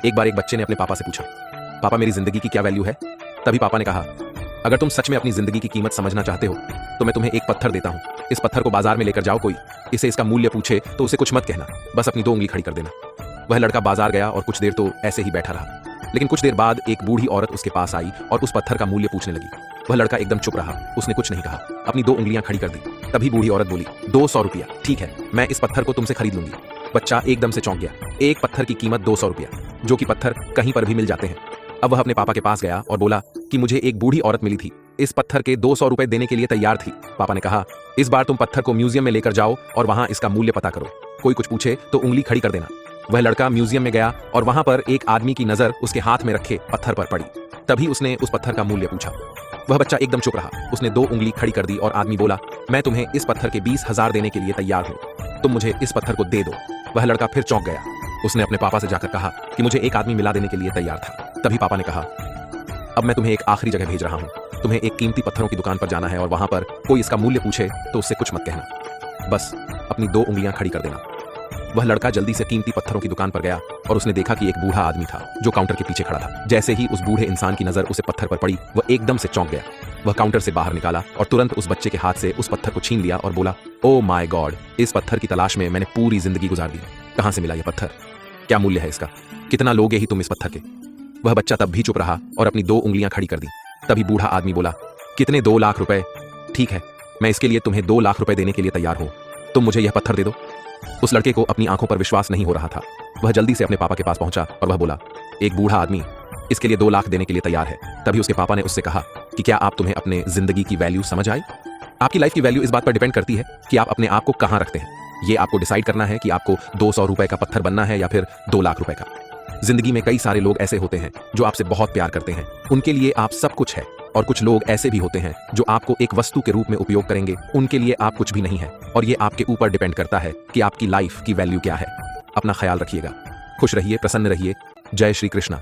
एक बार एक बच्चे ने अपने पापा से पूछा, पापा मेरी जिंदगी की क्या वैल्यू है? तभी पापा ने कहा, अगर तुम सच में अपनी जिंदगी की कीमत समझना चाहते हो तो मैं तुम्हें एक पत्थर देता हूं। इस पत्थर को बाजार में लेकर जाओ, कोई इसे इसका मूल्य पूछे तो उसे कुछ मत कहना, बस अपनी 2 उंगली खड़ी कर देना। वह लड़का बाजार गया और कुछ देर तो ऐसे ही बैठा रहा, लेकिन कुछ देर बाद एक बूढ़ी औरत उसके पास आई और उस पत्थर का मूल्य पूछने लगी। वह लड़का एकदम चुप रहा, उसने कुछ नहीं कहा, अपनी 2 उंगलियां खड़ी कर दी। तभी बूढ़ी औरत बोली, 200 रुपया, ठीक है, मैं इस पत्थर को तुमसे खरीद लूंगी। बच्चा एकदम से चौंक गया, एक पत्थर की कीमत 200 रुपया, जो कि पत्थर कहीं पर भी मिल जाते हैं। अब वह अपने पापा के पास गया और बोला कि मुझे एक बूढ़ी औरत मिली थी, इस पत्थर के 200 रुपए देने के लिए तैयार थी। पापा ने कहा, इस बार तुम पत्थर को म्यूजियम में लेकर जाओ और वहां इसका मूल्य पता करो, कोई कुछ पूछे तो उंगली खड़ी कर देना। वह लड़का म्यूजियम में गया और वहां पर एक आदमी की नजर उसके हाथ में रखे पत्थर पर पड़ी। तभी उसने उस पत्थर का मूल्य पूछा। वह बच्चा एकदम चुप रहा, उसने 2 उंगली खड़ी कर दी और आदमी बोला, मैं तुम्हें इस पत्थर के 20,000 देने के लिए तैयार हूं, तुम मुझे इस पत्थर को दे दो। वह लड़का फिर चौंक गया, उसने अपने पापा से जाकर कहा कि मुझे एक आदमी मिला देने के लिए तैयार था। तभी पापा ने कहा, अब मैं तुम्हें एक आखिरी जगह भेज रहा हूं, तुम्हें एक कीमती पत्थरों की दुकान पर जाना है और वहां पर कोई इसका मूल्य पूछे तो उससे कुछ मत कहना, बस अपनी 2 उंगलियां खड़ी कर देना। वह लड़का जल्दी से कीमती पत्थरों की दुकान पर गया और उसने देखा कि एक बूढ़ा आदमी था जो काउंटर के पीछे खड़ा था। जैसे ही उस बूढ़े इंसान की नजर उसे पत्थर पर पड़ी, वह एकदम से चौंक गया। वह काउंटर से बाहर निकाला और तुरंत उस बच्चे के हाथ से उस पत्थर को छीन लिया और बोला, ओ माय गॉड, इस पत्थर की तलाश में मैंने पूरी जिंदगी गुजार दी, कहां से मिला यह पत्थर, क्या मूल्य है इसका, कितना लोगे ही तुम इस पत्थर के? वह बच्चा तब भी चुप रहा और अपनी 2 उंगलियां खड़ी कर दी। तभी बूढ़ा आदमी बोला, कितने 2 लाख रुपए, ठीक है, मैं इसके लिए तुम्हें 2 लाख रुपए देने के लिए तैयार हूं, तुम मुझे यह पत्थर दे दो। उस लड़के को अपनी आंखों पर विश्वास नहीं हो रहा था। वह जल्दी से अपने पापा के पास पहुंचा और वह बोला, एक बूढ़ा आदमी इसके लिए 2 लाख देने के लिए तैयार है। तभी उसके पापा ने उससे कहा कि क्या आप तुम्हें अपने जिंदगी की वैल्यू समझ आई? आपकी लाइफ की वैल्यू इस बात पर डिपेंड करती है कि आप अपने आप को कहां रखते हैं। ये आपको डिसाइड करना है कि आपको 200 रुपए का पत्थर बनना है या फिर 2 लाख रुपए का। जिंदगी में कई सारे लोग ऐसे होते हैं जो आपसे बहुत प्यार करते हैं, उनके लिए आप सब कुछ है, और कुछ लोग ऐसे भी होते हैं जो आपको एक वस्तु के रूप में उपयोग करेंगे, उनके लिए आप कुछ भी नहीं है, और ये आपके ऊपर डिपेंड करता है कि आपकी लाइफ की वैल्यू क्या है। अपना ख्याल रखिएगा, खुश रहिए, प्रसन्न रहिए। जय श्री कृष्णा।